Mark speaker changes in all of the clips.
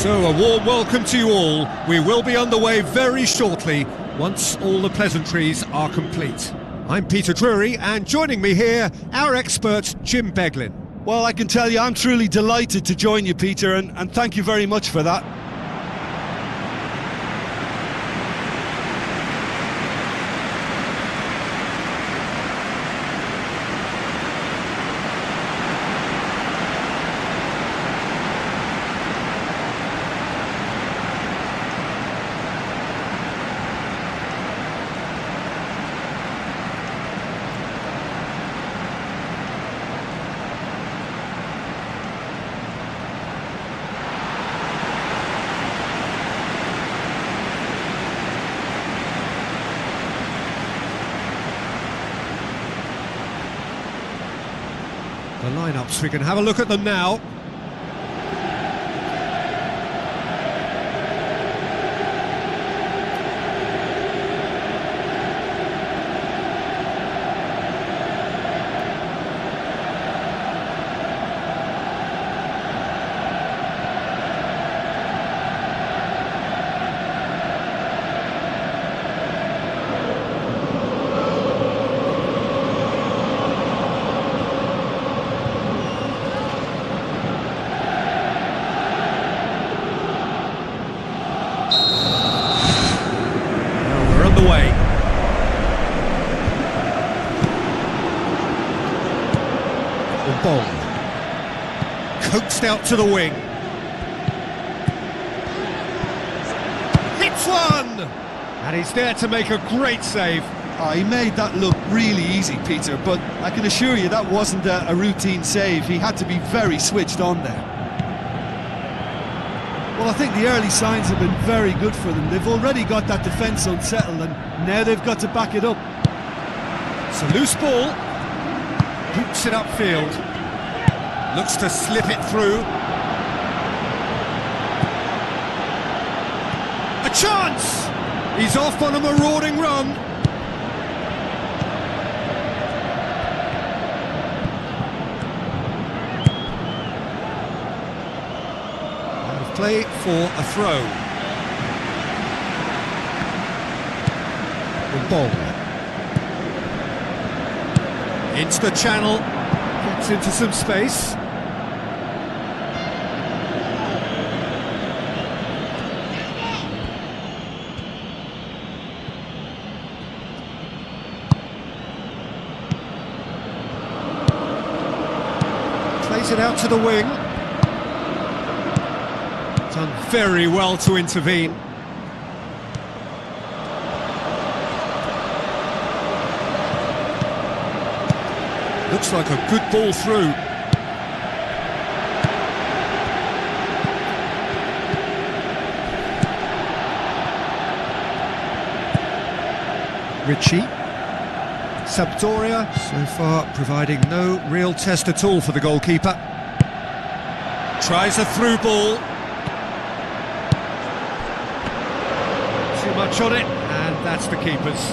Speaker 1: So, a warm welcome to you all. We will be underway very shortly, once all the pleasantries are complete. I'm Peter Drury, and joining me here, our expert, Jim Beglin.
Speaker 2: Well, I can tell you I'm truly delighted to join you, Peter, and thank you very much for that.
Speaker 1: The lineups, we can have a look at them now. Away. The ball coaxed out to the wing. Hits one! And he's there to make a great save.
Speaker 2: Oh, he made that look really easy, Peter, but I can assure you that wasn't a routine save. He had to be very switched on there. Well, I think the early signs have been very good for them. They've already got that defence unsettled, and now they've got to back it up.
Speaker 1: It's a loose ball. Hoops it upfield. Looks to slip it through. A chance! He's off on a marauding run. Play for a throw. The ball into the channel, gets into some space. Plays it out to the wing. Done very well to intervene. Looks like a good ball through. Ritchie. Sampdoria, so far providing no real test at all for the goalkeeper. Tries a through ball. Too much on it, and that's the keeper's.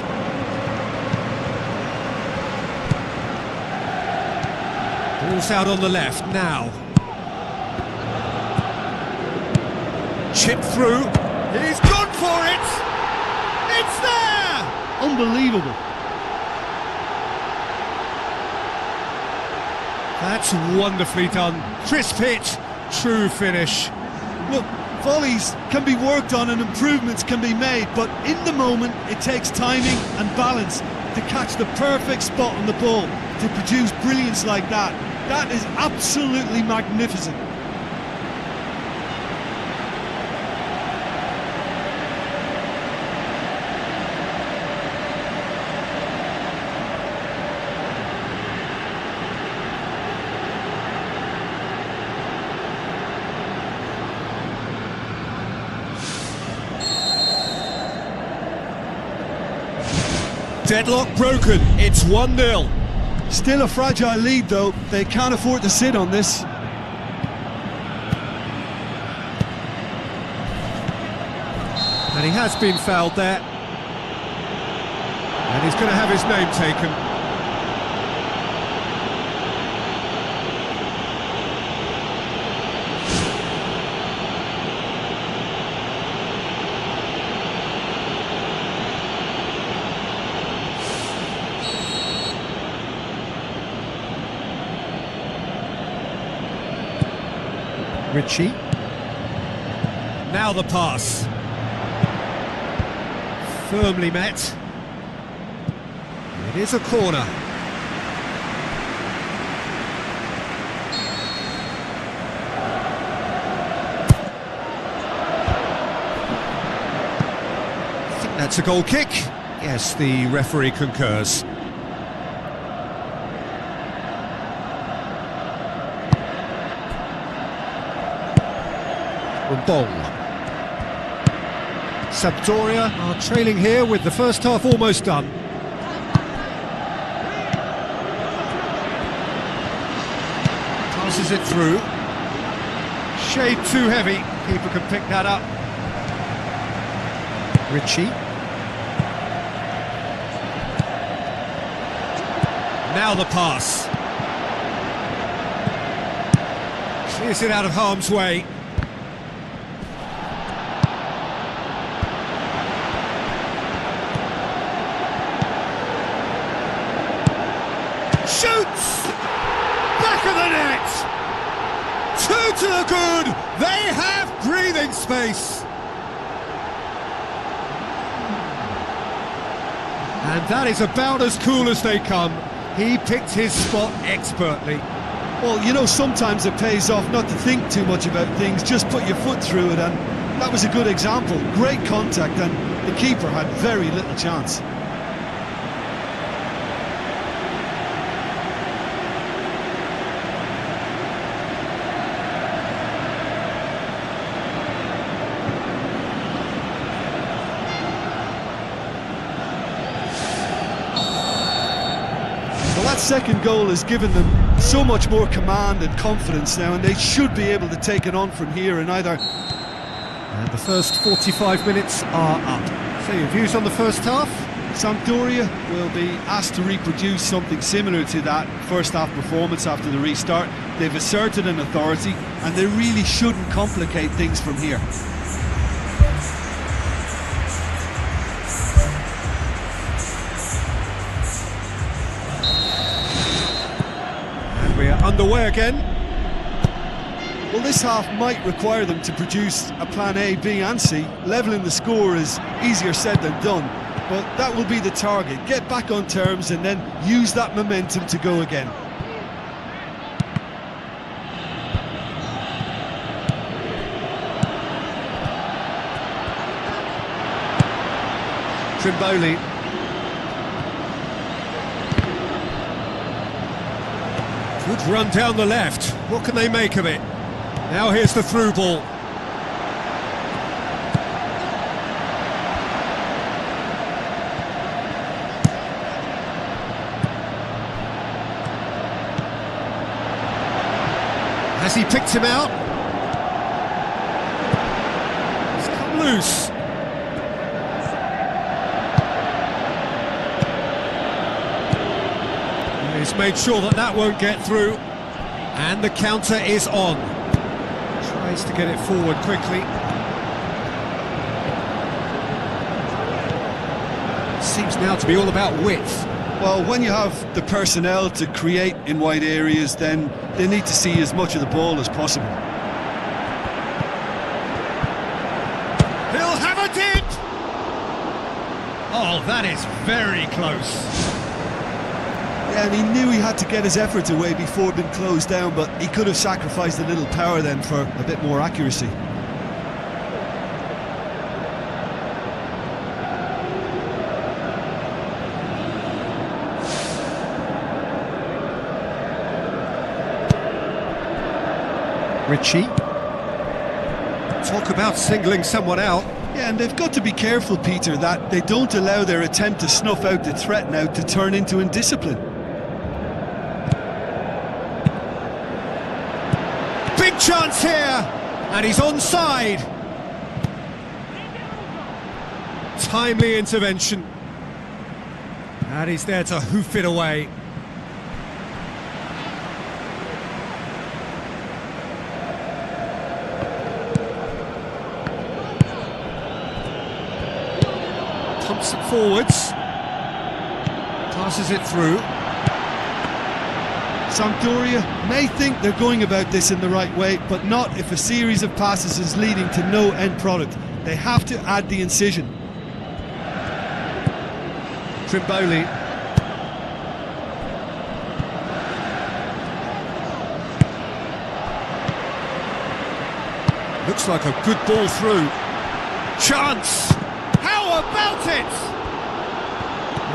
Speaker 1: Ball's out on the left now. Chip through. He's gone for it! It's there!
Speaker 2: Unbelievable.
Speaker 1: That's wonderfully done. Crisp hit, true finish.
Speaker 2: Look, volleys can be worked on and improvements can be made, but in the moment it takes timing and balance to catch the perfect spot on the ball to produce brilliance like that. That is absolutely magnificent.
Speaker 1: Deadlock broken, it's 1-0.
Speaker 2: Still a fragile lead though, they can't afford to sit on this.
Speaker 1: And he has been fouled there. And he's going to have his name taken. Ritchie. Now the pass. Firmly met. It is a corner. I think that's a goal kick. Yes, the referee concurs. Ball. Sampdoria are trailing here with the first half almost done. Passes it through. Shade too heavy. Keeper can pick that up. Ritchie. Now the pass. Clears it out of harm's way. Shoots! Back of the net! Two to the good! They have breathing space! And that is about as cool as they come. He picked his spot expertly.
Speaker 2: Well, you know, sometimes it pays off not to think too much about things, just put your foot through it, and that was a good example. Great contact, and the keeper had very little chance. That second goal has given them so much more command and confidence now, and they should be able to take it on from here and either...
Speaker 1: And the first 45 minutes are up. So your views on the first half?
Speaker 2: Sampdoria will be asked to reproduce something similar to that first half performance after the restart. They've asserted an authority, and they really shouldn't complicate things from here.
Speaker 1: We are underway again.
Speaker 2: Well, this half might require them to produce a plan A, B and C. Levelling the score is easier said than done, but that will be the target. Get back on terms and then use that momentum to go again.
Speaker 1: Trimboli. Good run down the left. What can they make of it? Now here's the through ball. Has he picked him out? He's come loose. He's made sure that that won't get through, and the counter is on. Tries to get it forward quickly. Seems now to be all about width.
Speaker 2: Well, when you have the personnel to create in wide areas, then they need to see as much of the ball as possible.
Speaker 1: He'll have a dip! Oh, that is very close.
Speaker 2: Yeah, and he knew he had to get his efforts away before being closed down, but he could have sacrificed a little power then for a bit more accuracy.
Speaker 1: Ritchie. Talk about singling someone out.
Speaker 2: Yeah, and they've got to be careful, Peter, that they don't allow their attempt to snuff out the threat now to turn into indiscipline.
Speaker 1: Big chance here, and he's onside. Timely intervention, and he's there to hoof it away. Pumps it forwards, passes it through.
Speaker 2: Sampdoria may think they're going about this in the right way, but not if a series of passes is leading to no end product. They have to add the incision. Trimboli.
Speaker 1: Looks like a good ball through. Chance! How about it?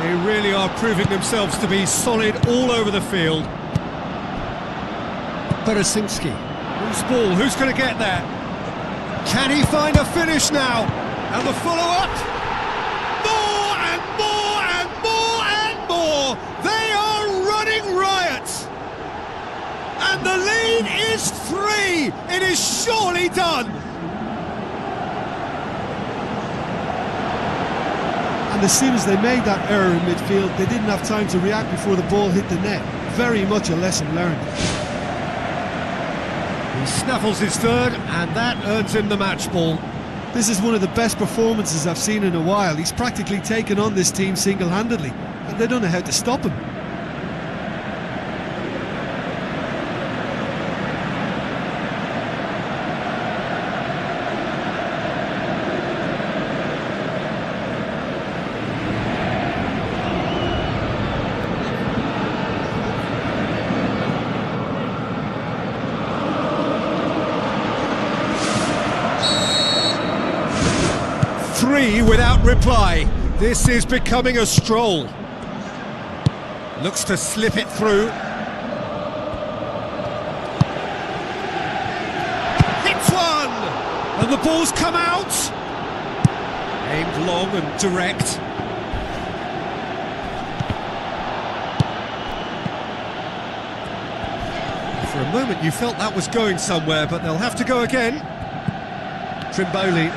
Speaker 1: They really are proving themselves to be solid all over the field. Beresinski. Who's ball? Who's going to get there? Can he find a finish now? And the follow-up? More and more and more and more! They are running riot! And the lead is 3! It is surely done!
Speaker 2: And as soon as they made that error in midfield, they didn't have time to react before the ball hit the net. Very much a lesson learned.
Speaker 1: He snaffles his third, and that earns him the match ball.
Speaker 2: This is one of the best performances I've seen in a while. He's practically taken on this team single-handedly, and they don't know how to stop him.
Speaker 1: Three without reply. This is becoming a stroll. Looks to slip it through. Hits one! And the ball's come out. Aimed long and direct. For a moment you felt that was going somewhere, but they'll have to go again. Trimboli.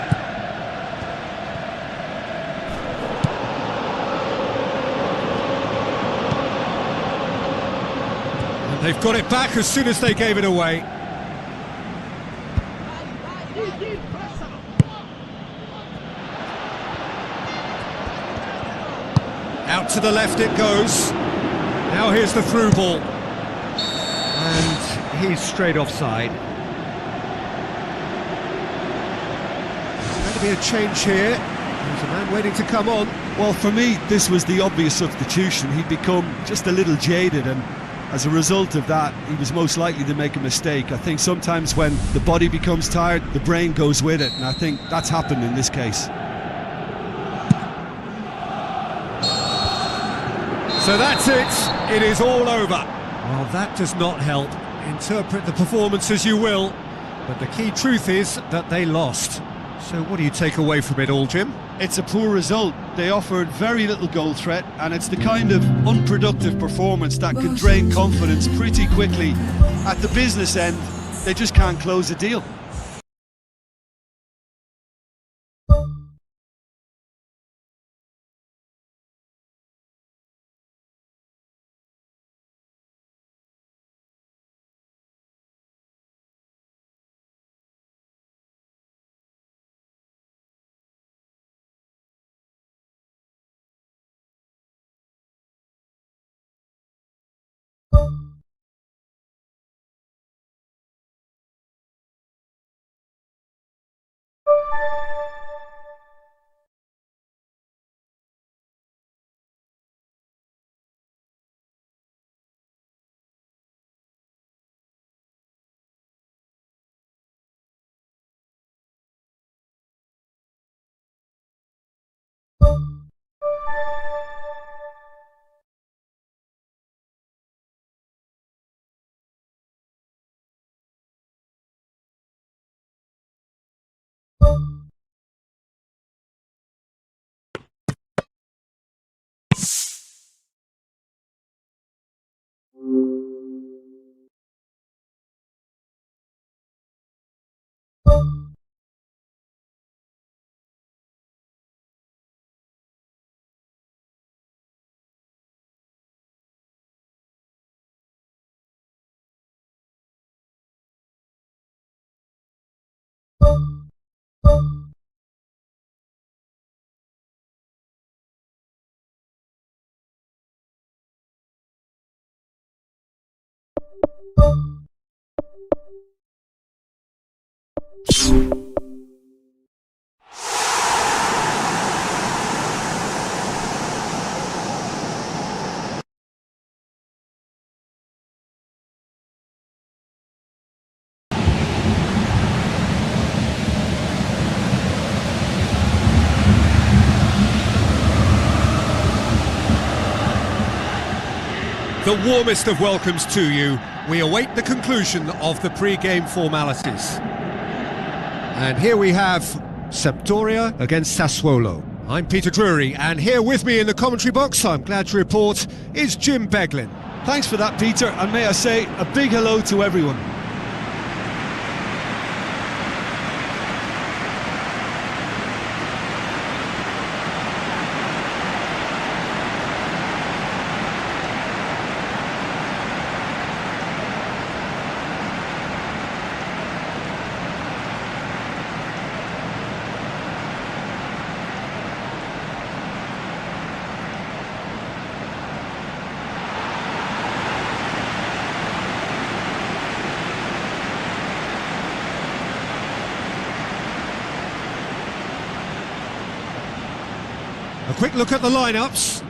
Speaker 1: They've got it back as soon as they gave it away. Out to the left it goes. Now here's the through ball. And he's straight offside. There's going to be a change here. There's a man waiting to come on.
Speaker 2: Well, for me, this was the obvious substitution. He'd become just a little jaded, and as a result of that, he was most likely to make a mistake. I think sometimes when the body becomes tired, the brain goes with it, and I think that's happened in this case.
Speaker 1: So that's it. It is all over. Well, that does not help. Interpret the performance as you will, but the key truth is that they lost. So what do you take away from it all, Jim?
Speaker 2: It's a poor result. They offered very little goal threat, and it's the kind of unproductive performance that can drain confidence pretty quickly. At the business end, they just can't close a deal.
Speaker 1: The warmest of welcomes to you. We await the conclusion of the pre-game formalities. And here we have Sampdoria against Sassuolo. I'm Peter Drury, and here with me in the commentary box, I'm glad to report, is Jim Beglin.
Speaker 2: Thanks for that, Peter, and may I say a big hello to everyone.
Speaker 1: A quick look at the lineups.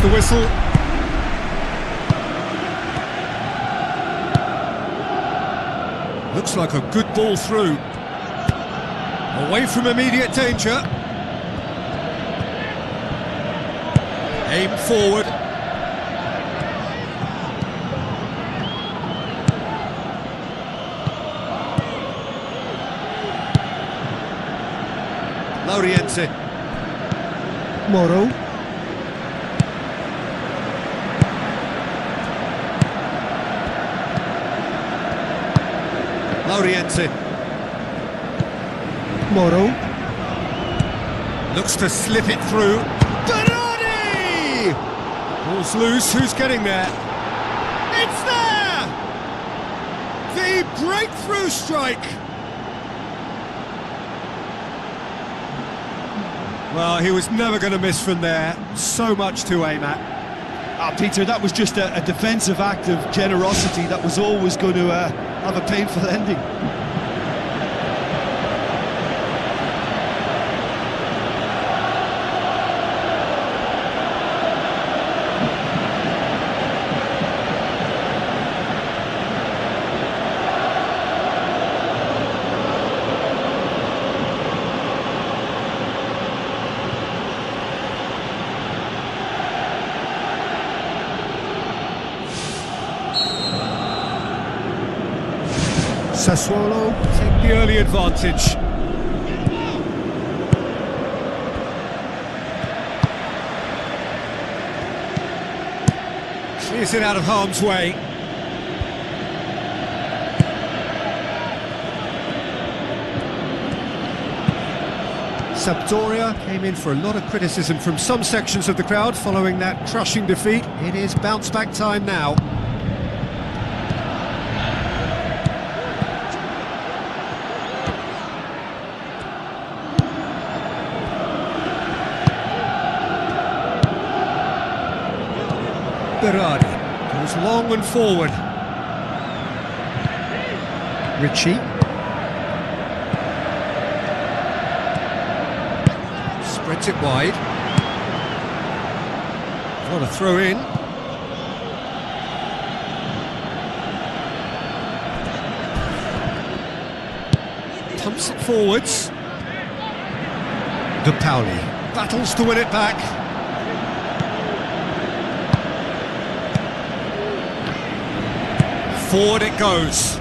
Speaker 1: The whistle. Looks like a good ball through. Away from immediate danger. Aim forward. Lauriense.
Speaker 2: Moro.
Speaker 1: Lauriense.
Speaker 2: Moro.
Speaker 1: Looks to slip it through. Berardi! Ball's loose, who's getting there? It's there! The breakthrough strike! Well, he was never going to miss from there. So much to aim at.
Speaker 2: Peter, that was just a defensive act of generosity that was always going to have a painful ending.
Speaker 1: Sassuolo take the early advantage. Clears it out of harm's way. Sampdoria came in for a lot of criticism from some sections of the crowd following that crushing defeat. It is bounce-back time now. Berardi goes long and forward. Ritchie. Spreads it wide. What a throw in. Pumps it forwards. De Pauli battles to win it back. Forward it goes.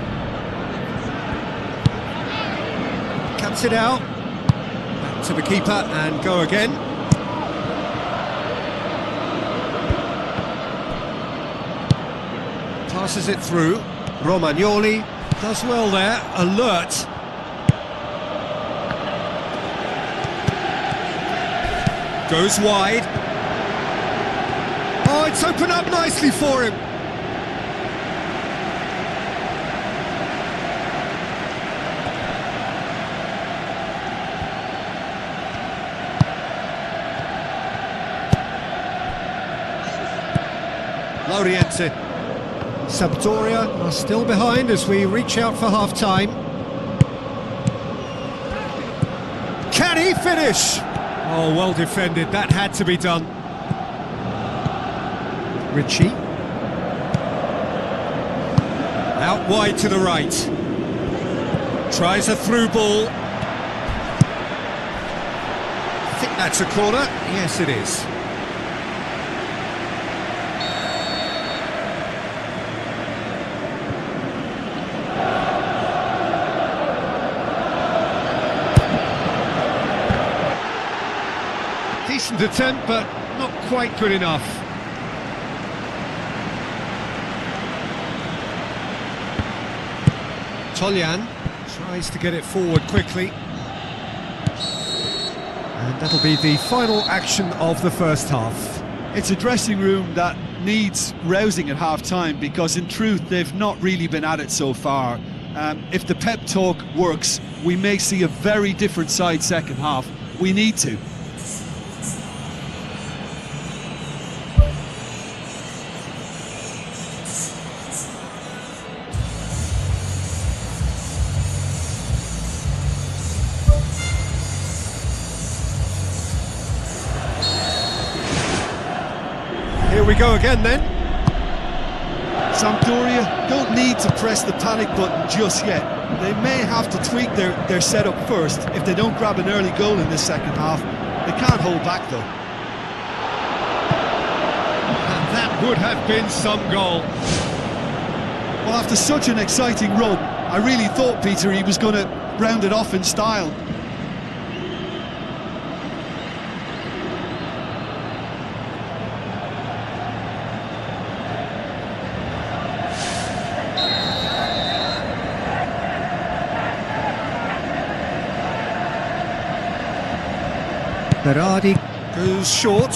Speaker 1: Cuts it out. Back to the keeper and go again. Passes it through. Romagnoli does well there. Alert. Goes wide. Oh, it's opened up nicely for him. Loriente. Sampdoria are still behind as we reach out for half-time. Can he finish? Oh, well defended. That had to be done. Ritchie. Out wide to the right. Tries a through ball. I think that's a corner. Yes, it is. Decent attempt, but not quite good enough. Toljan tries to get it forward quickly. And that'll be the final action of the first half.
Speaker 2: It's a dressing room that needs rousing at half-time because in truth they've not really been at it so far. If the pep talk works, we may see a very different side second half. We need to.
Speaker 1: Here we go again then.
Speaker 2: Sampdoria don't need to press the panic button just yet. They may have to tweak their setup first if they don't grab an early goal in this second half. They can't hold back though.
Speaker 1: And that would have been some goal.
Speaker 2: Well, after such an exciting run, I really thought, Peter, he was going to round it off in style.
Speaker 1: Berardi goes short.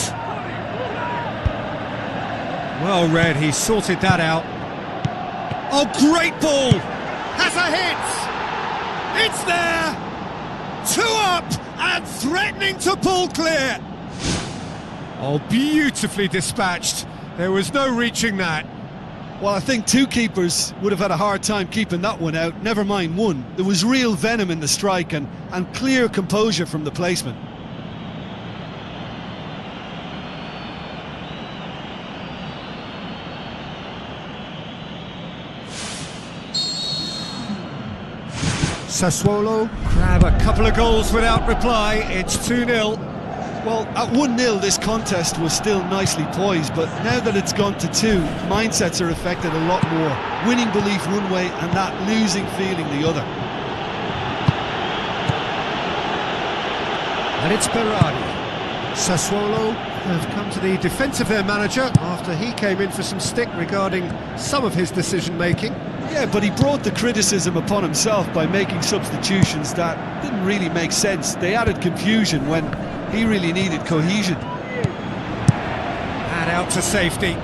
Speaker 1: Well read, he sorted that out. Oh, great ball! Has a hit! It's there! 2 up and threatening to pull clear! Oh, beautifully dispatched. There was no reaching that.
Speaker 2: Well, I think 2 keepers would have had a hard time keeping that one out, never mind 1. There was real venom in the strike and clear composure from the placement.
Speaker 1: Sassuolo grab a couple of goals without reply. It's 2-0.
Speaker 2: Well, at 1-0 this contest was still nicely poised, but now that it's gone to 2, mindsets are affected a lot more. Winning belief one way and that losing feeling the other.
Speaker 1: And it's Berardi. Sassuolo have come to the defence of their manager after he came in for some stick regarding some of his decision-making.
Speaker 2: Yeah, but he brought the criticism upon himself by making substitutions that didn't really make sense. They added confusion when he really needed cohesion.
Speaker 1: And out to safety.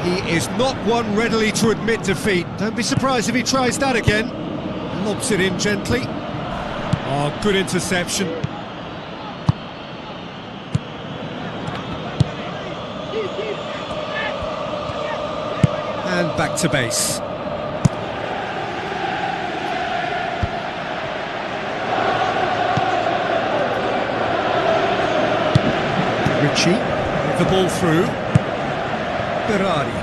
Speaker 1: He is not one readily to admit defeat. Don't be surprised if he tries that again. Lobs it in gently. Oh, good interception. And back to base. Ritchie with the ball through. Berardi.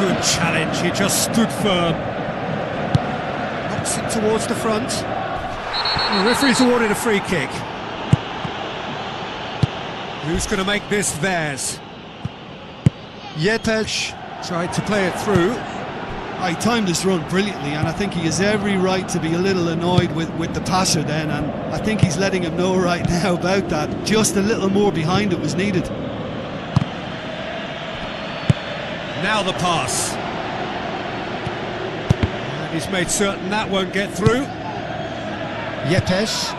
Speaker 1: Good challenge, he just stood firm. Knocks it towards the front. The referee's awarded a free kick. Who's going to make this theirs? Yepes tried to play it through.
Speaker 2: He timed his run brilliantly, and I think he has every right to be a little annoyed with the passer then, and I think he's letting him know right now about that. Just a little more behind it was needed.
Speaker 1: Now the pass. And he's made certain that won't get through. Yepes.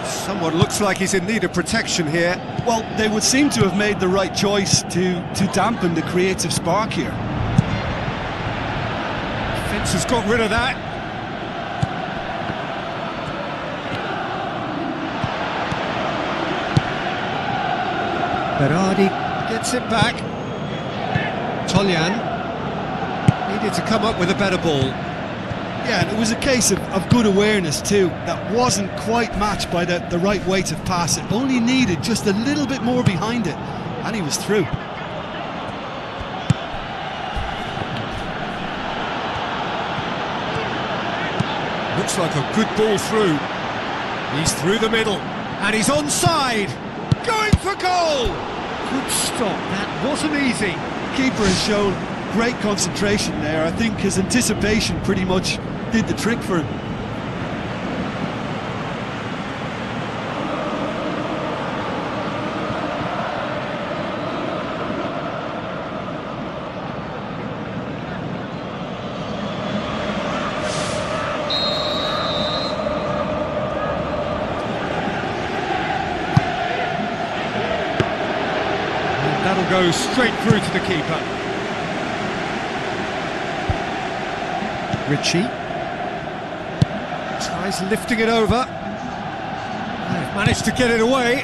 Speaker 1: Someone looks like he's in need of protection here.
Speaker 2: Well, they would seem to have made the right choice to dampen the creative spark here.
Speaker 1: Fence has got rid of that. Berardi gets it back. Toljan needed to come up with a better ball.
Speaker 2: Yeah, and it was a case of good awareness too. That wasn't quite matched by the right weight of pass. It only needed just a little bit more behind it, and he was through.
Speaker 1: Looks like a good ball through. He's through the middle, and he's onside. Going for goal! Good stop, that wasn't easy.
Speaker 2: Keeper has shown great concentration there. I think his anticipation pretty much did the trick for him.
Speaker 1: And that'll go straight through to the keeper. Ritchie tries lifting it over. They've managed to get it away.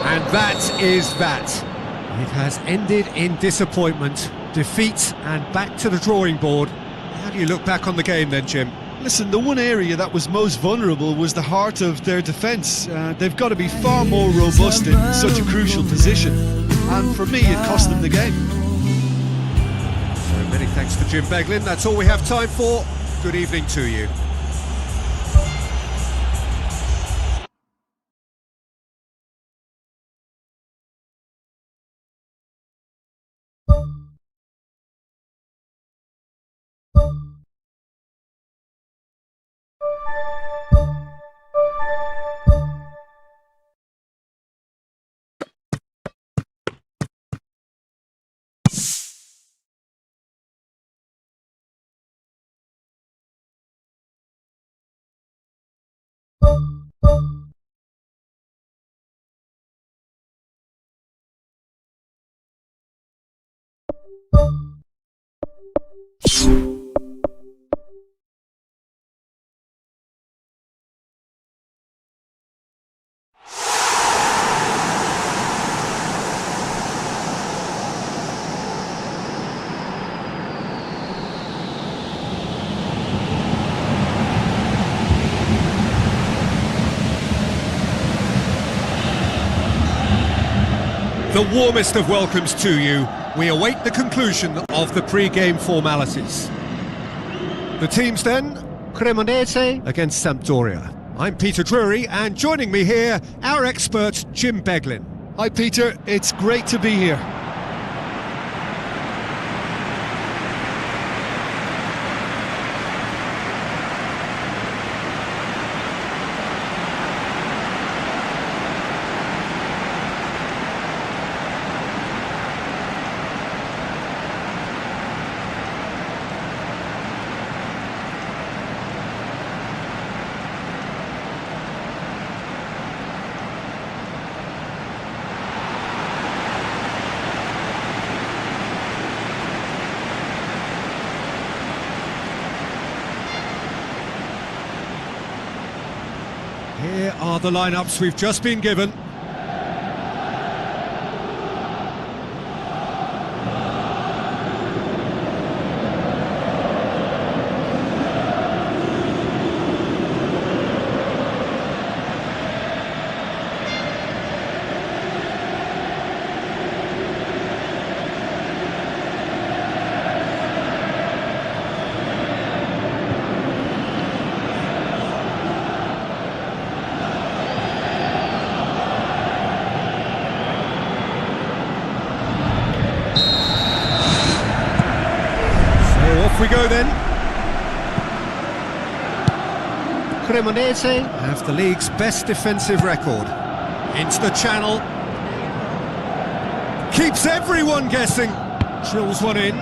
Speaker 1: And that is that. It has ended in disappointment, defeat, and back to the drawing board. How do you look back on the game then, Jim?
Speaker 2: Listen, the one area that was most vulnerable was the heart of their defence. They've got to be far more robust in such a crucial position, and for me it cost them the game.
Speaker 1: So many thanks to Jim Beglin. That's all we have time for. Good evening to you. The warmest of welcomes to you. We await the conclusion of the pre-game formalities. The teams then, Cremonese against Sampdoria. I'm Peter Drury, and joining me here, our expert Jim Beglin.
Speaker 2: Hi Peter, it's great to be here.
Speaker 1: Here are the lineups we've just been given. Cremonese have the league's best defensive record. Into the channel. Keeps everyone guessing. Drills one in.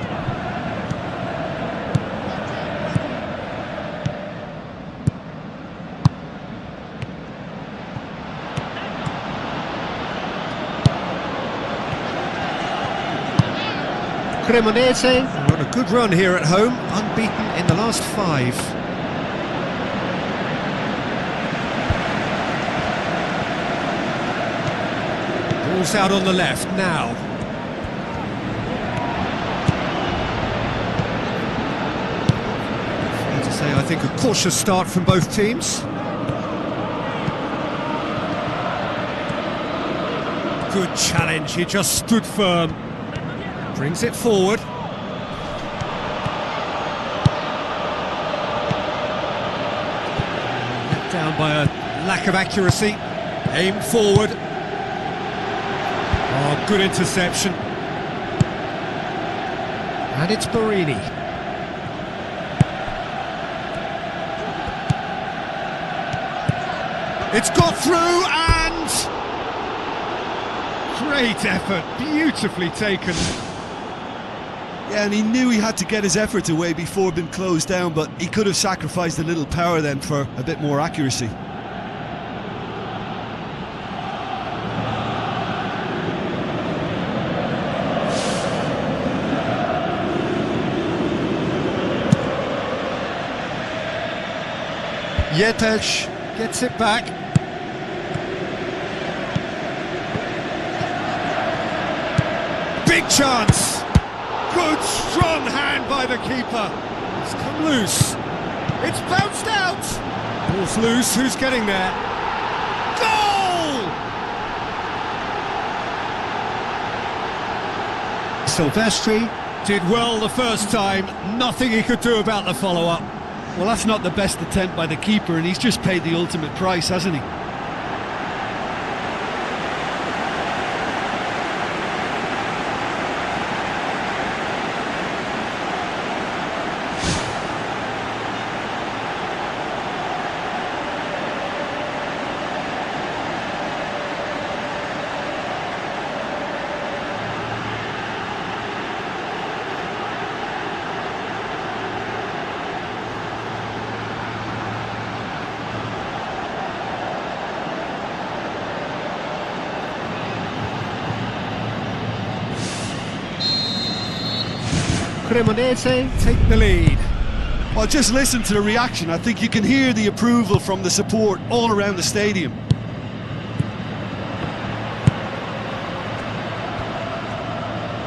Speaker 1: Cremonese are on a good run here at home, unbeaten in the last 5. Ball's out on the left now. Fair to say, I think a cautious start from both teams. Good challenge, he just stood firm. Brings it forward. Let down by a lack of accuracy. Aim forward. Oh, good interception. And it's Barini. It's got through and... Great effort, beautifully taken.
Speaker 2: Yeah, and he knew he had to get his efforts away before being closed down, but he could have sacrificed a little power then for a bit more accuracy.
Speaker 1: Yepes gets it back. Big chance! Good, strong hand by the keeper. It's come loose. It's bounced out. Ball's loose. Who's getting there? Goal! Silvestri did well the first time. Nothing he could do about the follow-up.
Speaker 2: Well, that's not the best attempt by the keeper, and he's just paid the ultimate price, hasn't he?
Speaker 1: Cremonese take the lead.
Speaker 2: Well, just listen to the reaction. I think you can hear the approval from the support all around the stadium.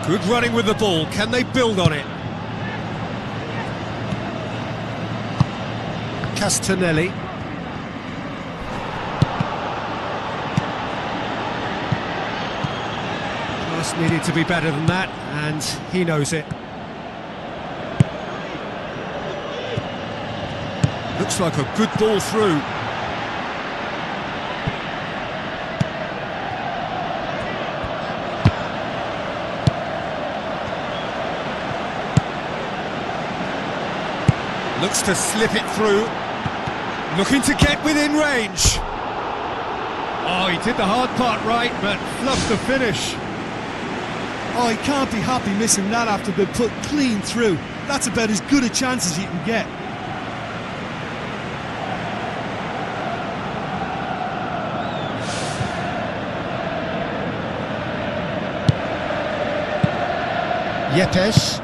Speaker 1: Good running with the ball. Can they build on it? Castanelli. Pass needed to be better than that, and he knows it. Looks like a good ball through. Looks to slip it through. Looking to get within range. Oh, he did the hard part right, but fluffed the finish.
Speaker 2: Oh, he can't be happy missing that after being put clean through. That's about as good a chance as you can get.
Speaker 1: Yepes.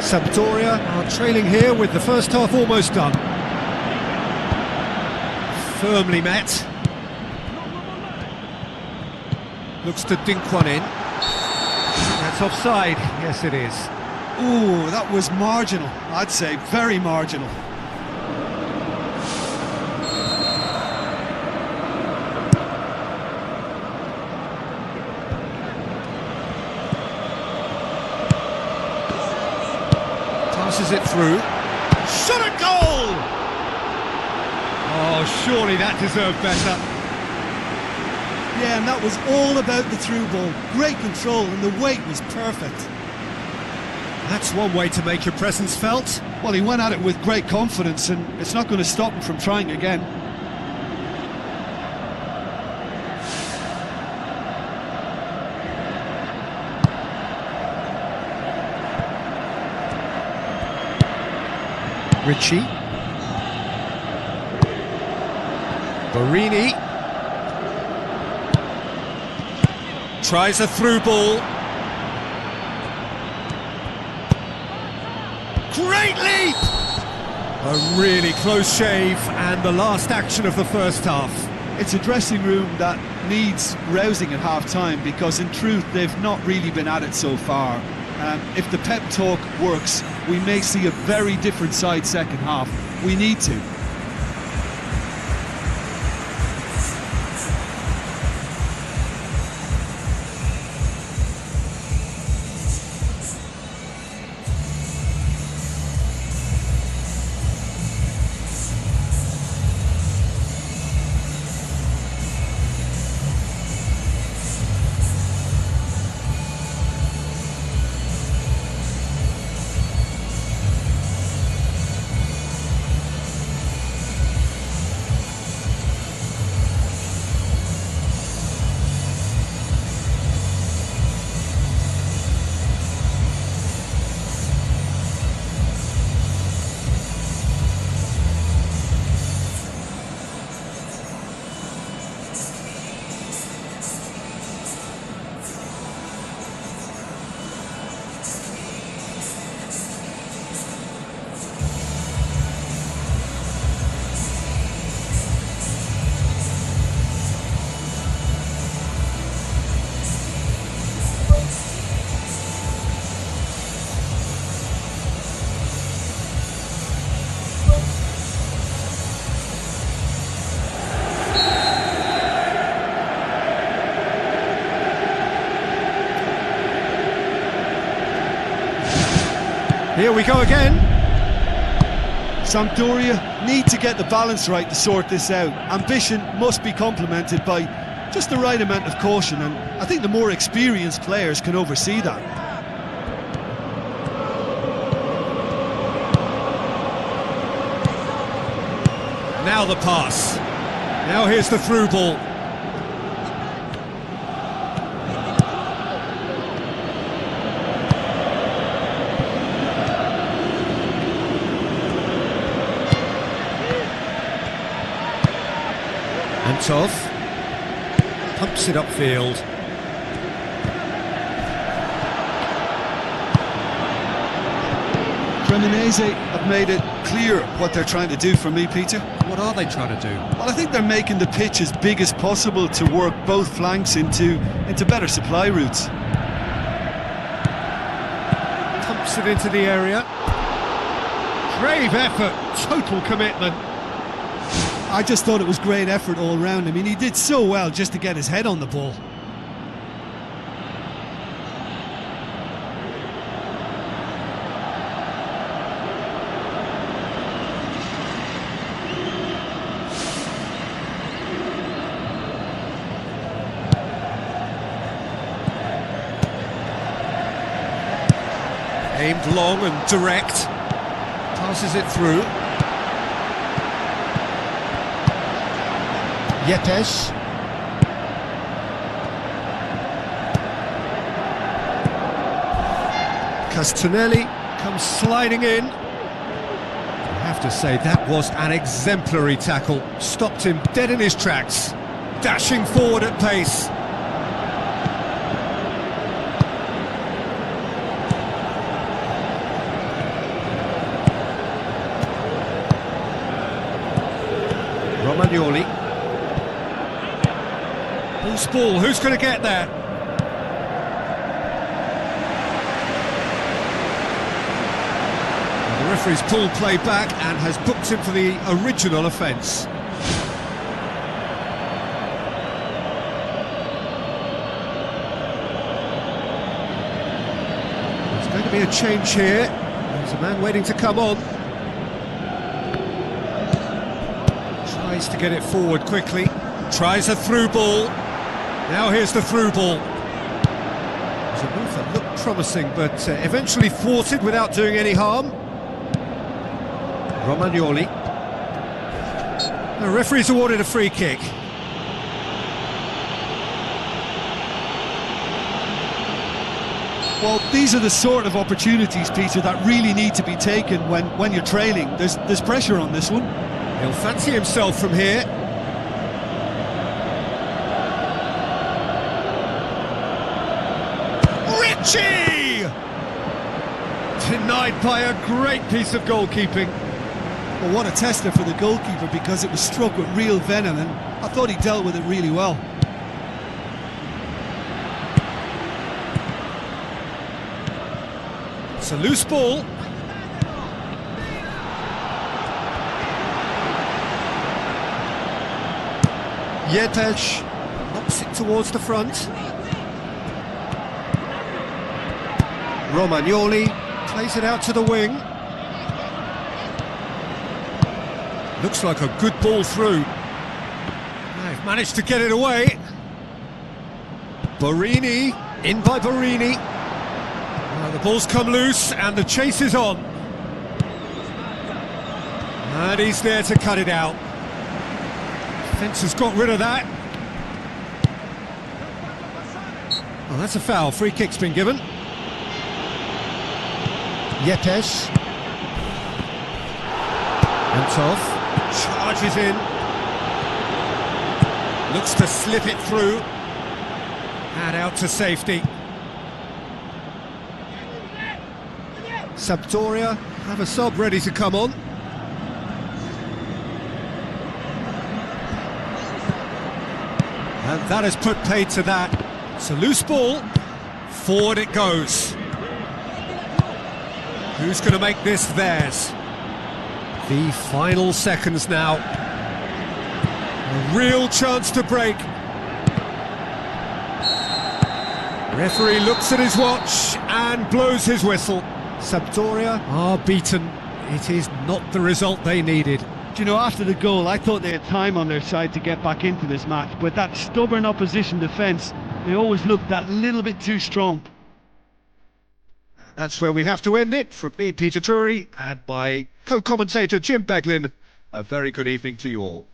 Speaker 1: Sampdoria are trailing here with the first half almost done. Firmly met. Looks to dink one in. That's offside. Yes, it is.
Speaker 2: Ooh, that was marginal. I'd say very marginal.
Speaker 1: Passes it through. Shot a goal! Oh, surely that deserved better.
Speaker 2: Yeah, and that was all about the through ball. Great control, and the weight was perfect.
Speaker 1: That's one way to make your presence felt.
Speaker 2: Well, he went at it with great confidence, and it's not going to stop him from trying again.
Speaker 1: Ritchie. Barini. Tries a through ball. Great leap! A really close shave, and the last action of the first half.
Speaker 2: It's a dressing room that needs rousing at half-time, because in truth they've not really been at it so far. If the pep talk works, we may see a very different side second half. We need to.
Speaker 1: Here we go again.
Speaker 2: Sampdoria need to get the balance right to sort this out. Ambition must be complemented by just the right amount of caution, and I think the more experienced players can oversee that.
Speaker 1: Now the pass. Now here's the through ball. Antov pumps it upfield.
Speaker 2: Cremonese have made it clear what they're trying to do for me, Peter.
Speaker 1: What are they trying to do?
Speaker 2: Well, I think they're making the pitch as big as possible to work both flanks into better supply routes.
Speaker 1: Pumps it into the area. Brave effort, total commitment.
Speaker 2: I just thought it was great effort all round. I mean, he did so well just to get his head on the ball.
Speaker 1: Aimed long and direct. Passes it through. Yepes. Castanelli comes sliding in. I have to say, that was an exemplary tackle. Stopped him dead in his tracks. Dashing forward at pace. Romagnoli. Loose ball, who's going to get there? Well, the referee's pulled play back and has booked him for the original offence. There's going to be a change here. There's a man waiting to come on. Tries to get it forward quickly. Tries a through ball. Now here's the through ball. It was a move that looked promising, but eventually thwarted without doing any harm. Romagnoli. The referee's awarded a free kick.
Speaker 2: Well, these are the sort of opportunities, Peter, that really need to be taken when you're trailing. There's pressure on this one.
Speaker 1: He'll fancy himself from here. Ritchie! Denied by a great piece of goalkeeping.
Speaker 2: Well, what a tester for the goalkeeper, because it was struck with real venom, and I thought he dealt with it really well.
Speaker 1: It's a loose ball. Yepes knocks it towards the front. Romagnoli plays it out to the wing. Looks like a good ball through. They've managed to get it away. Borini, in by Borini. The ball's come loose and the chase is on. And he's there to cut it out. Defence has got rid of that. Well, that's a foul. Free kick's been given. Yepes. Antov charges in. Looks to slip it through. And out to safety. Sampdoria have a sub ready to come on. And that has put paid to that. It's a loose ball. Forward it goes. Who's going to make this theirs? The final seconds now. A real chance to break. Referee looks at his watch and blows his whistle. Sampdoria are beaten. It is not the result they needed.
Speaker 2: Do you know, after the goal, I thought they had time on their side to get back into this match, but that stubborn opposition defence, they always looked that little bit too strong.
Speaker 1: That's where we have to end it. From me, Peter Drury, and my co-commentator Jim Beglin, a very good evening to you all.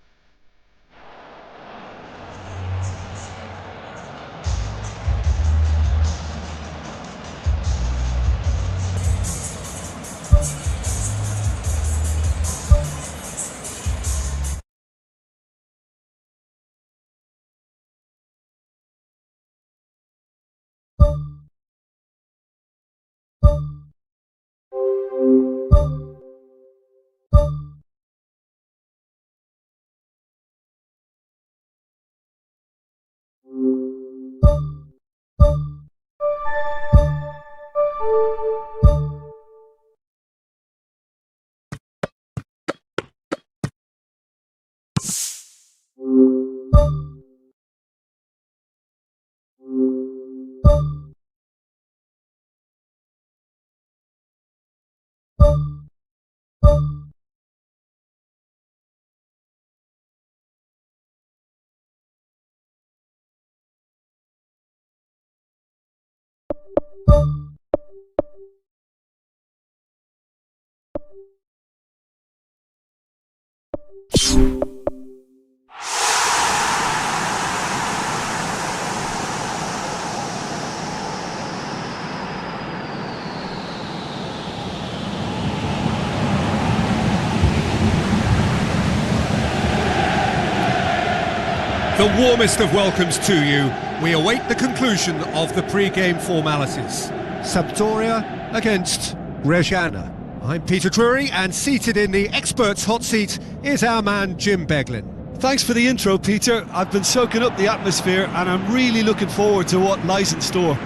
Speaker 1: The warmest of welcomes to you. We await the conclusion of the pre-game formalities. Sampdoria against Reggiana. I'm Peter Drury, and seated in the experts' hot seat is our man Jim Beglin.
Speaker 2: Thanks for the intro, Peter. I've been soaking up the atmosphere, and I'm really looking forward to what lies in store.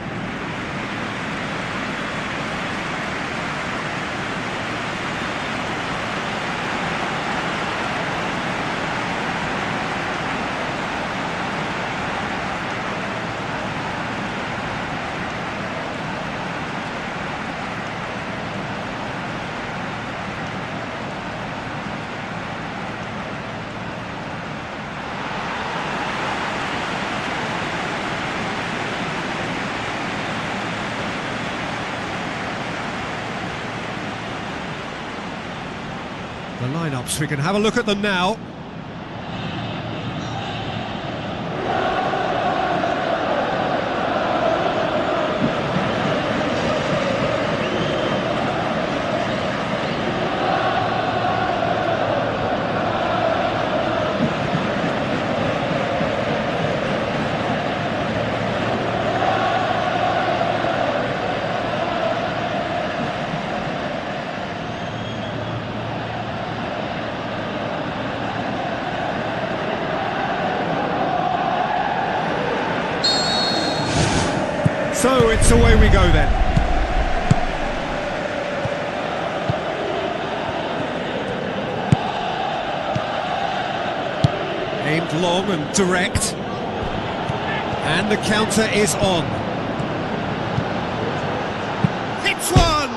Speaker 1: lineups. We can have a look at them now. So it's away we go then. Aimed long and direct. And the counter is on. Hits one!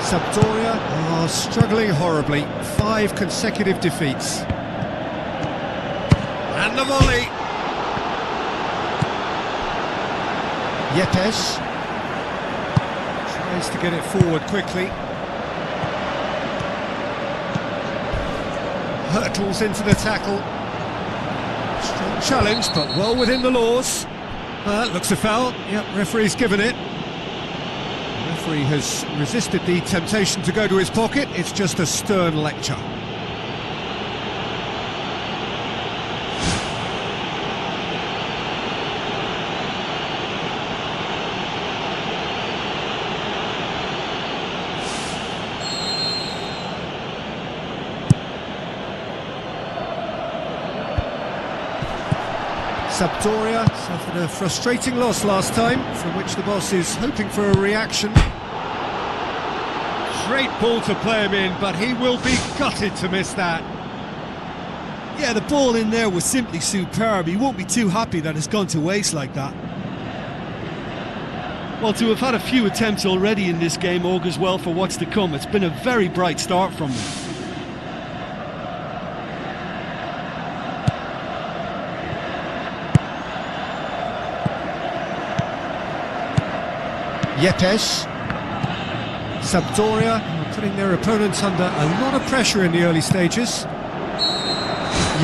Speaker 1: Sampdoria are struggling horribly. 5 consecutive defeats. And the volley. Yepes tries to get it forward quickly. Hurtles into the tackle. Strong challenge, but well within the laws. Looks a foul. Yep, referee's given it. The referee has resisted the temptation to go to his pocket. It's just a stern lecture. Sampdoria suffered a frustrating loss last time, from which the boss is hoping for a reaction. Great ball to play him in, but he will be gutted to miss that.
Speaker 2: Yeah, the ball in there was simply superb. He won't be too happy that it's gone to waste like that. Well, to have had a few attempts already in this game augurs well for what's to come. It's been a very bright start from them.
Speaker 1: Yepes. Sampdoria are putting their opponents under a lot of pressure in the early stages.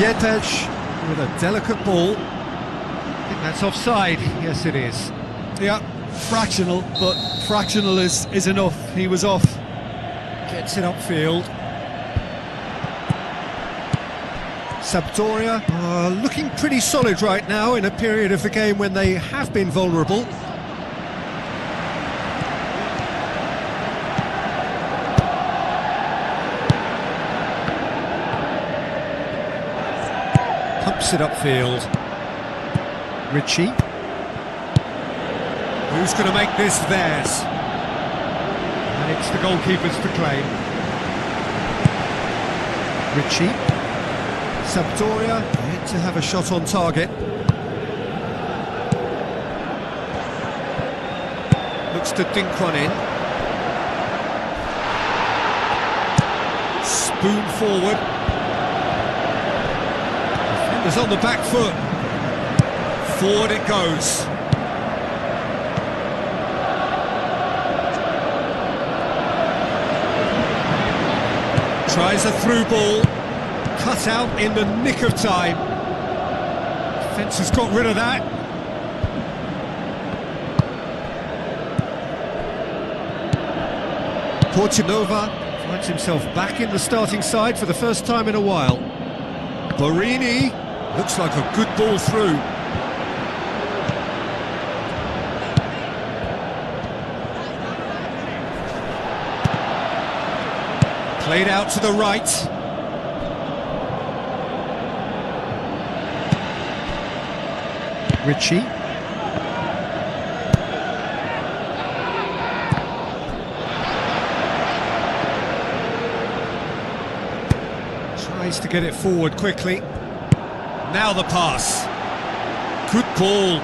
Speaker 1: Yepes with a delicate ball. I think that's offside. Yes, it is.
Speaker 2: Yeah, fractional, but fractional is enough. He was off.
Speaker 1: Gets it upfield. Sampdoria are looking pretty solid right now in a period of the game when they have been vulnerable. Pumps it upfield. Ritchie. Who's going to make this theirs? And it's the goalkeepers to claim. Ritchie. Sampdoria yet to have a shot on target. Looks to dink one in. Spoon forward. Defenders on the back foot. Forward it goes. Tries a through ball. Cut out in the nick of time. Defence has got rid of that. Portinova finds himself back in the starting side for the first time in a while. Borini looks like a good ball through. Played out to the right. Ritchie. Tries to get it forward quickly. Now the pass. Good ball.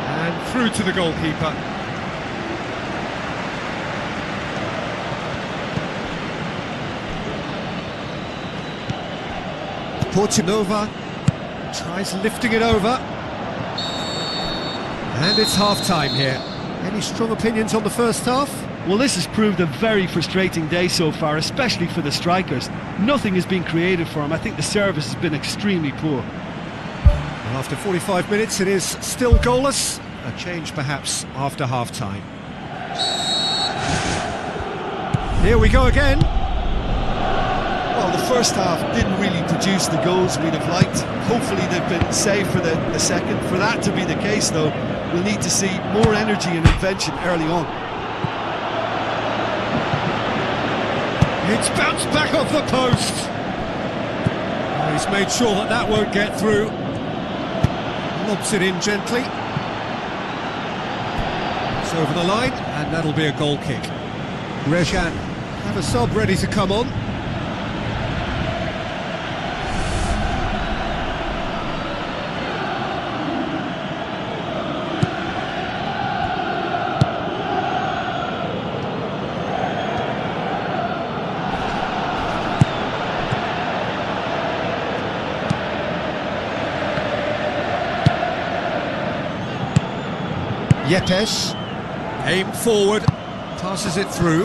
Speaker 1: And through to the goalkeeper. Portinova tries lifting it over. And it's half-time here. Any strong opinions on the first half?
Speaker 2: Well, this has proved a very frustrating day so far, especially for the strikers. Nothing has been created for them. I think the service has been extremely poor.
Speaker 1: Well, after 45 minutes, it is still goalless. A change perhaps after half-time. Here we go again.
Speaker 2: Well, the first half didn't really produce the goals we'd have liked. Hopefully they've been saved for the second. For that to be the case, though, we'll need to see more energy and invention early on.
Speaker 1: It's bounced back off the post. Oh, he's made sure that that won't get through. Lobs it in gently. It's over the line, and that'll be a goal kick. Rejan have a sub ready to come on. Yepes, aim forward, passes it through,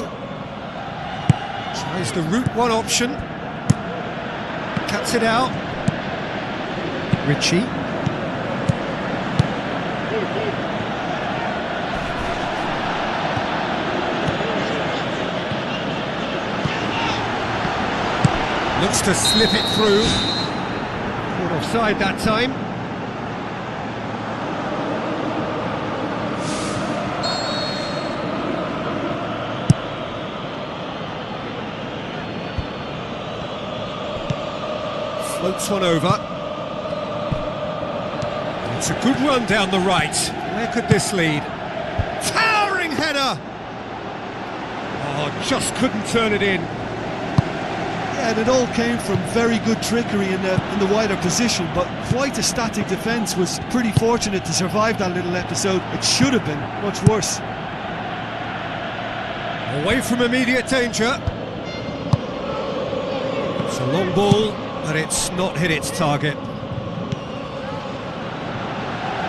Speaker 1: tries the route one option, cuts it out, Ritchie, looks to slip it through, caught offside that time. Floats one over. It's a good run down the right. Where could this lead? Towering header! Oh, just couldn't turn it in.
Speaker 2: Yeah, and it all came from very good trickery in the wider position, but quite a static defence. Was pretty fortunate to survive that little episode. It should have been much worse.
Speaker 1: Away from immediate danger. It's a long ball, but it's not hit its target.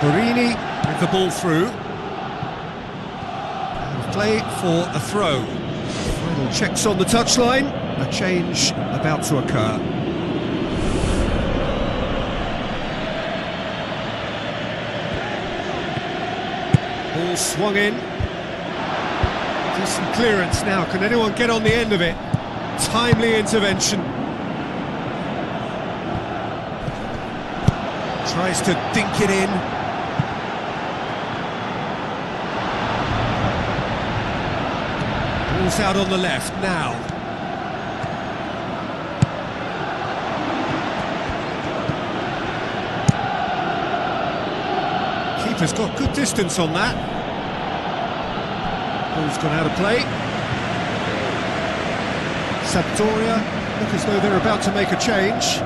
Speaker 1: Borini with the ball through. And play for a throw. Final checks on the touchline. A change about to occur. Ball swung in. Decent clearance now. Can anyone get on the end of it? Timely intervention. Tries to dink it in. Ball's out on the left now. Keeper's got good distance on that. Ball's gone out of play. Sampdoria look as though they're about to make a change.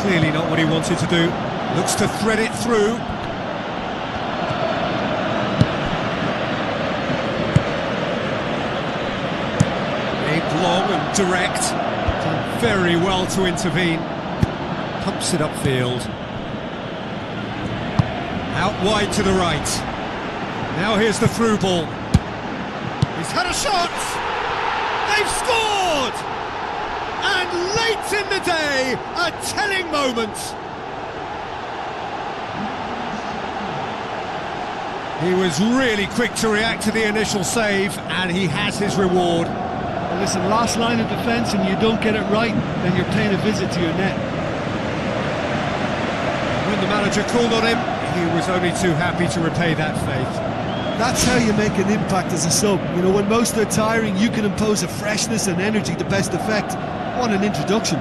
Speaker 1: Clearly not what he wanted to do. Looks to thread it through. Aimed long and direct. Done very well to intervene. Pumps it upfield. Out wide to the right. Now here's the through ball. He's had a shot! They've scored! And late in the day, a telling moment. He was really quick to react to the initial save, and he has his reward.
Speaker 2: Well, listen, last line of defence, and you don't get it right, then you're paying a visit to your net.
Speaker 1: When the manager called on him, he was only too happy to repay that faith.
Speaker 2: That's how you make an impact as a sub. You know, when most are tiring, you can impose a freshness and energy to best effect. What an introduction.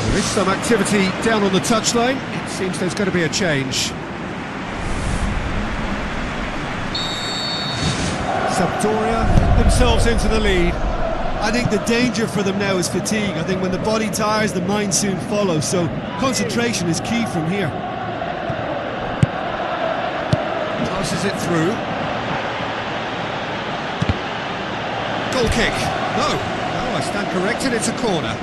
Speaker 1: There is some activity down on the touchline. It seems there's going to be a change. Sampdoria themselves into the lead.
Speaker 2: I think the danger for them now is fatigue. I think when the body tires, the mind soon follows. So concentration is key from here.
Speaker 1: Passes it through. Goal kick. No, I stand corrected, it's a corner.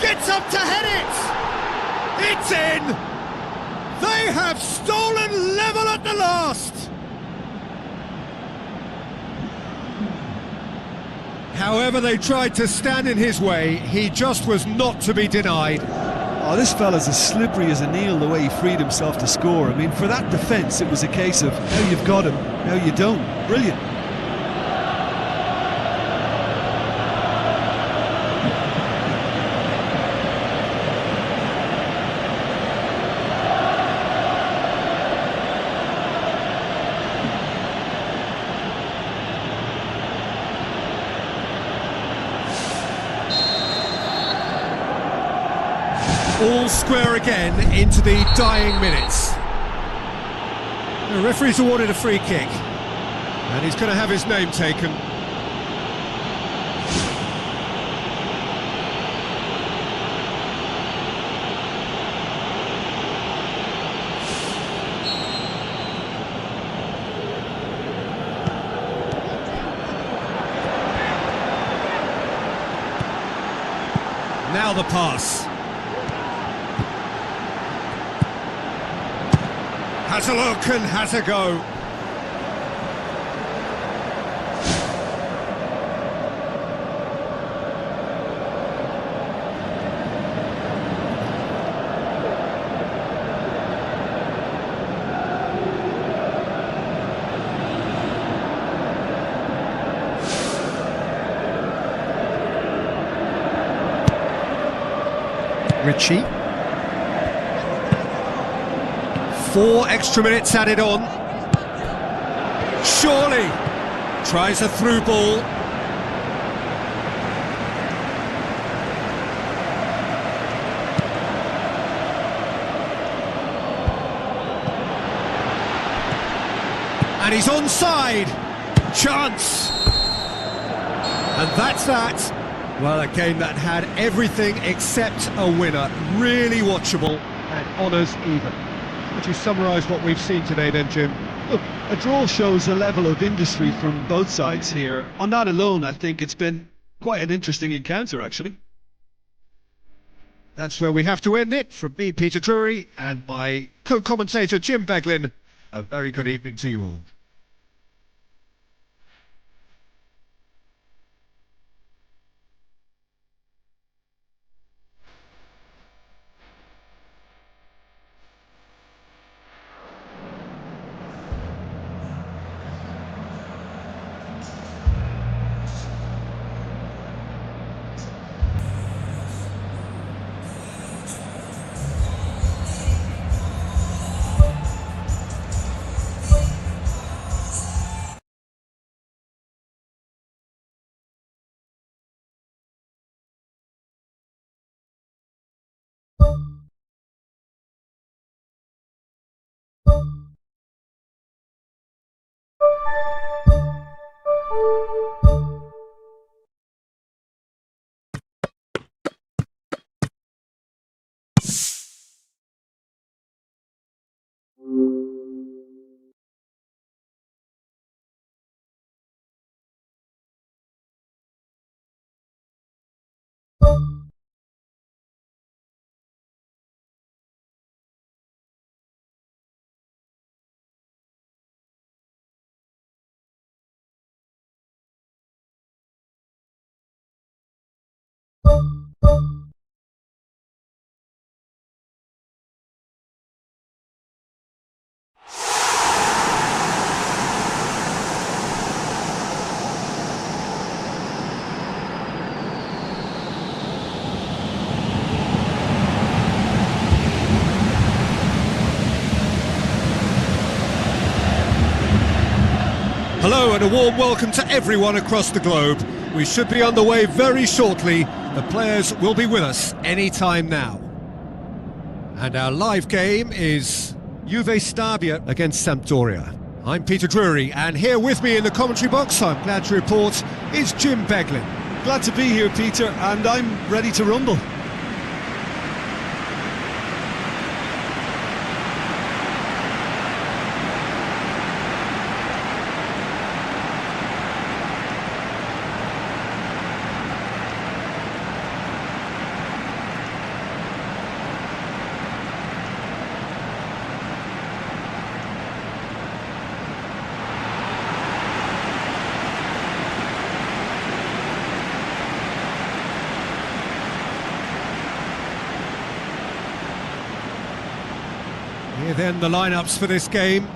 Speaker 1: Gets up to head it! It's in! They have stolen level at the last! However they tried to stand in his way, he just was not to be denied.
Speaker 2: Oh, this fella's as slippery as a Neil, the way he freed himself to score. I mean, for that defence, it was a case of now you've got him, now you don't. Brilliant.
Speaker 1: All square again into the dying minutes. The referee's awarded a free kick, and he's going to have his name taken. Now the pass. Has a look and has a go. Ritchie. 4 extra minutes added on. Surely tries a through ball. And he's onside. Chance. And that's that. Well, a game that had everything except a winner. Really watchable and honours even. Would you summarise what we've seen today then, Jim?
Speaker 2: Look, a draw shows a level of industry from both sides here. On that alone, I think it's been quite an interesting encounter, actually.
Speaker 1: That's where we have to end it. From me, Peter Drury, and my co-commentator, Jim Beglin. A very good evening to you all. Hello and a warm welcome to everyone across the globe. We should be on the way very shortly. The players will be with us any time now. And our live game is Juve Stabia against Sampdoria. I'm Peter Drury, and here with me in the commentary box, I'm glad to report, is Jim Beglin.
Speaker 2: Glad to be here, Peter, and I'm ready to rumble.
Speaker 1: Here then the lineups for this game.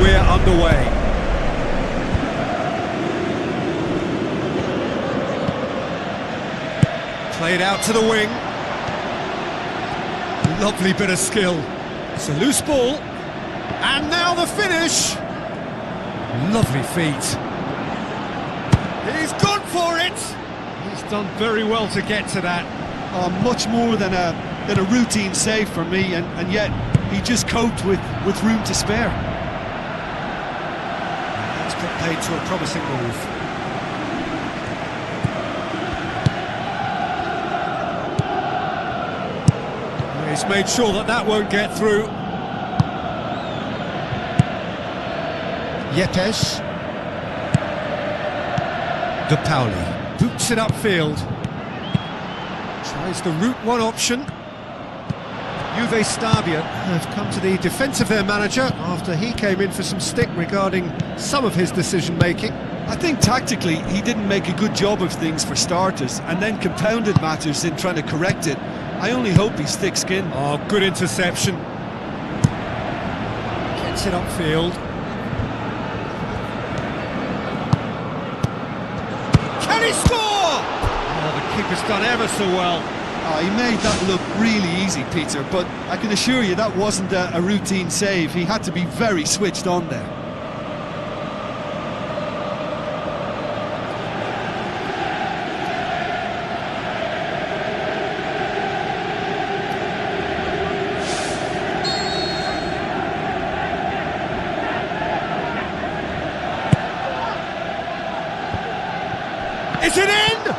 Speaker 1: We're underway. Played out to the wing. Lovely bit of skill. It's a loose ball. And now the finish. Lovely feet. He's gone for it. He's done very well to get to that.
Speaker 2: Much more than a routine save for me, and yet he just coped with room to spare.
Speaker 1: Paid to a promising move. He's made sure that won't get through. Yepes. De Pauli boots it upfield. Tries the route one option. Juve Stabia have come to the defence of their manager after he came in for some stick regarding some of his decision-making.
Speaker 2: I think tactically he didn't make a good job of things for starters, and then compounded matters in trying to correct it. I only hope he's thick-skinned.
Speaker 1: Oh, good interception. Gets it upfield. Can he score? Oh, the keeper's done ever so well.
Speaker 2: He made that look really easy, Peter, but I can assure you that wasn't a routine save. He had to be very switched on there.
Speaker 1: Is it in?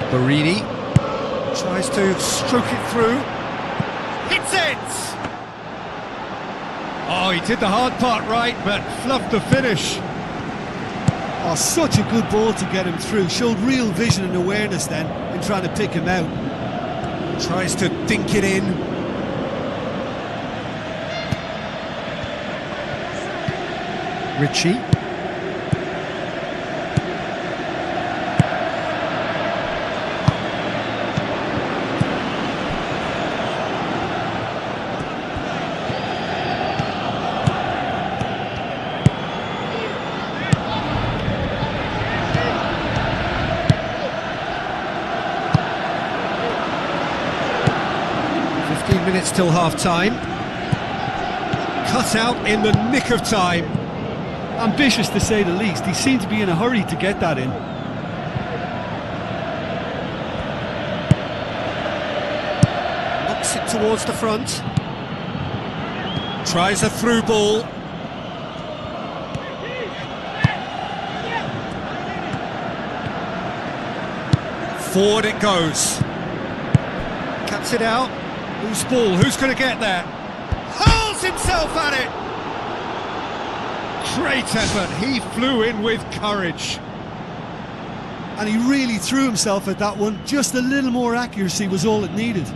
Speaker 1: Barini tries to stroke it through. Hits it! Oh, he did the hard part right, but fluffed the finish.
Speaker 2: Oh, such a good ball to get him through. Showed real vision and awareness then in trying to pick him out.
Speaker 1: Tries to dink it in. Ritchie. Minutes till half-time. Cut out in the nick of time.
Speaker 2: Ambitious to say the least. He seemed to be in a hurry to get that in.
Speaker 1: Knocks it towards the front. Tries a through ball. Forward it goes. Cuts it out. Loose ball, who's going to get there? Hurls himself at it! Great effort, he flew in with courage.
Speaker 2: And he really threw himself at that one. Just a little more accuracy was all it needed.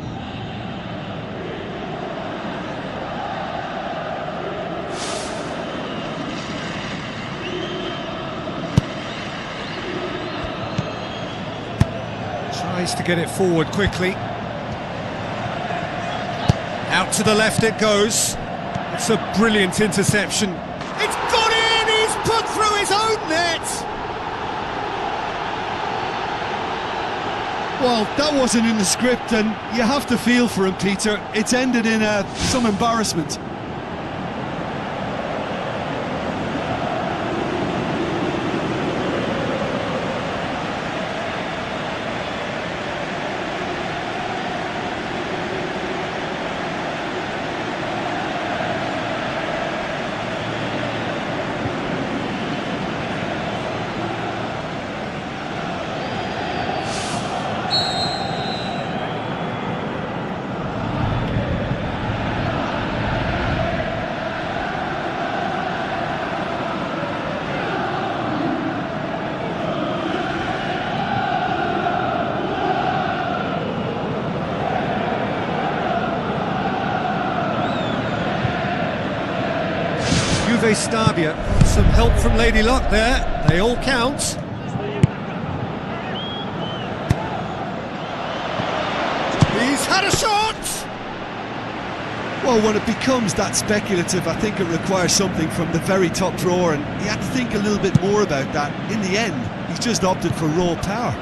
Speaker 1: Space to get it forward quickly. Out to the left it goes. It's a brilliant interception. It's gone in! He's put through his own net!
Speaker 2: Well, that wasn't in the script, and you have to feel for him, Peter. It's ended in some embarrassment.
Speaker 1: Stabia, some help from Lady Luck there, they all count. He's had a shot!
Speaker 2: Well, when it becomes that speculative, I think it requires something from the very top drawer, and he had to think a little bit more about that. In the end, he's just opted for raw power.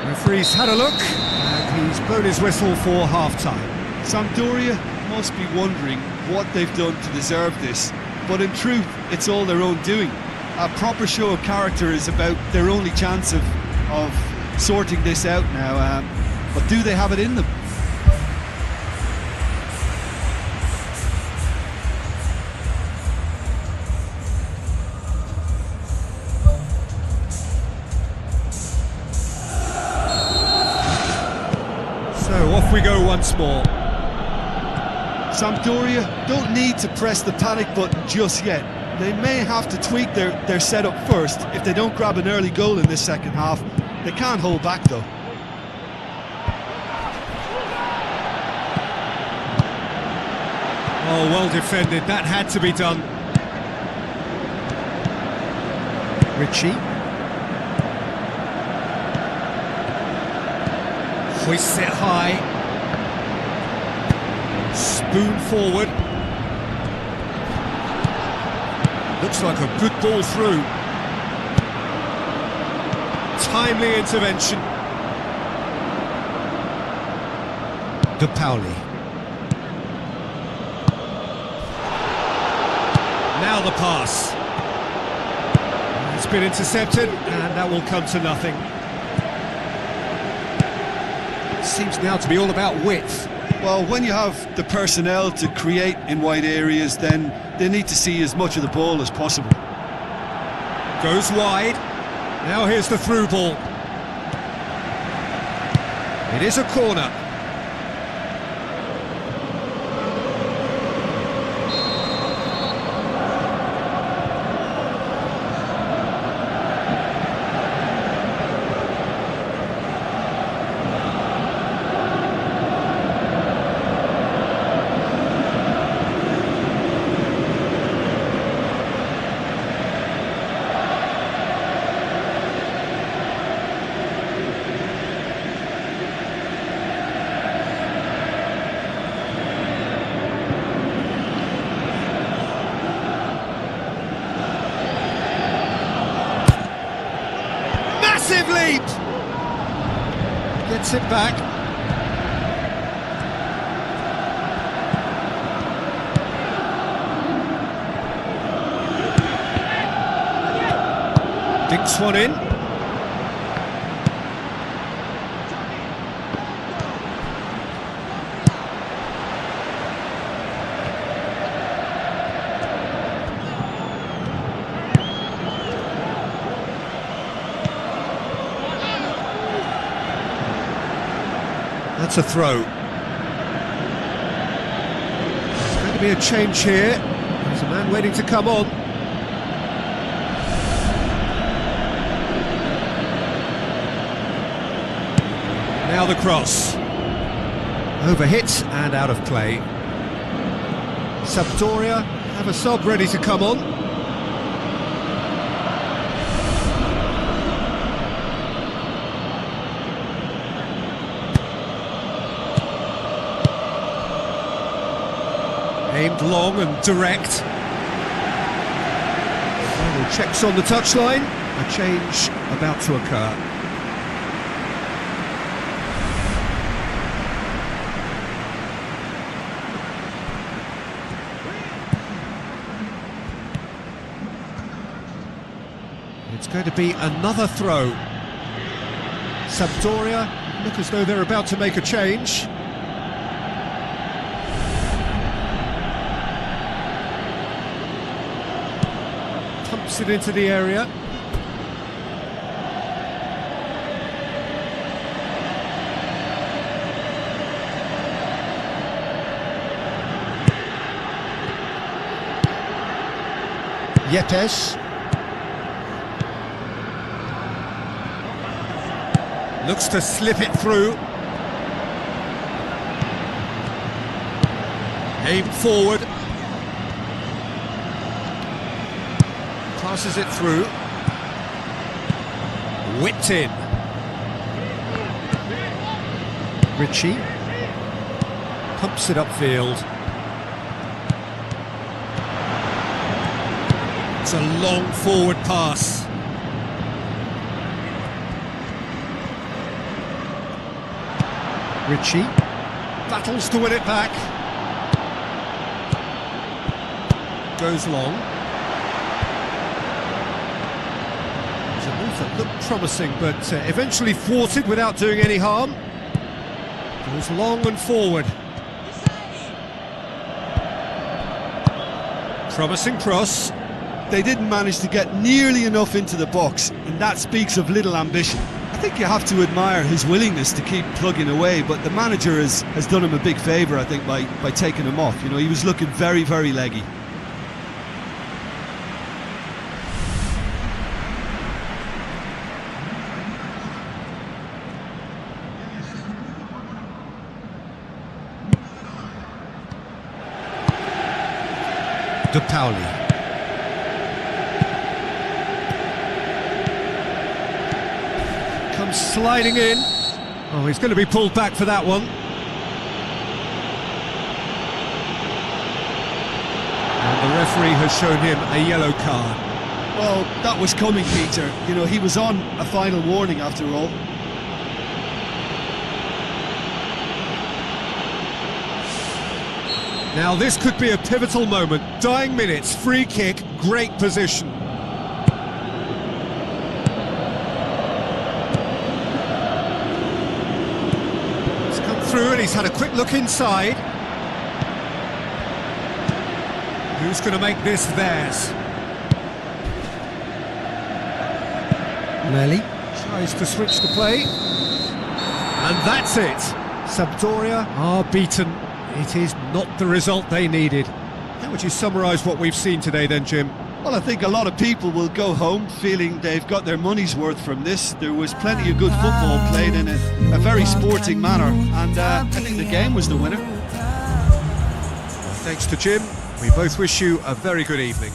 Speaker 1: Referee's had a look, and he's blown his whistle for half-time.
Speaker 2: Sampdoria must be wondering what they've done to deserve this, but in truth, it's all their own doing. A proper show of character is about their only chance of sorting this out now, but do they have it in them?
Speaker 1: So off we go once more.
Speaker 2: Sampdoria don't need to press the panic button just yet. They may have to tweak their setup first if they don't grab an early goal in this second half. They can't hold back though.
Speaker 1: Oh, well defended, that had to be done. Ritchie. Hoists it high. Spoon forward. Looks like a good ball through. Timely intervention. De Pauli. Now the pass. It's been intercepted, and that will come to nothing. Seems now to be all about width.
Speaker 2: Well, when you have the personnel to create in wide areas, then they need to see as much of the ball as possible.
Speaker 1: Goes wide. Now here's the through ball. It is a corner. Massive leap! Gets it back. Dinks one in. That's a throw. There's going to be a change here. There's a man waiting to come on. Now the cross. Overhit and out of play. Sampdoria have a sub ready to come on. Aimed long and direct. Final checks on the touchline. A change about to occur. It's going to be another throw. Sampdoria look as though they're about to make a change. Pumps it into the area. Yepes. Looks to slip it through. Aimed forward. Passes it through. Whipped in. Ritchie. Pumps it upfield. It's a long forward pass. Ritchie battles to win it back. Goes long. It's a move that looked promising, but eventually thwarted without doing any harm. Goes long and forward. Promising cross.
Speaker 2: They didn't manage to get nearly enough into the box, and that speaks of little ambition. I think you have to admire his willingness to keep plugging away, but the manager has done him a big favour, I think, by taking him off. You know, he was looking very, very leggy.
Speaker 1: De Pauli. Comes sliding in. Oh, he's going to be pulled back for that one. And the referee has shown him a yellow card.
Speaker 2: Well, that was coming, Peter. You know, he was on a final warning after all.
Speaker 1: Now this could be a pivotal moment. Dying minutes, free kick, great position. He's come through and he's had a quick look inside. Who's going to make this theirs? Melli tries to switch the play. And that's it. Sampdoria are beaten. It is not the result they needed. How would you summarise what we've seen today then, Jim?
Speaker 2: Well, I think a lot of people will go home feeling they've got their money's worth from this. There was plenty of good football played in a very sporting manner, and I think the game was the winner.
Speaker 1: Thanks to Jim. We both wish you a very good evening.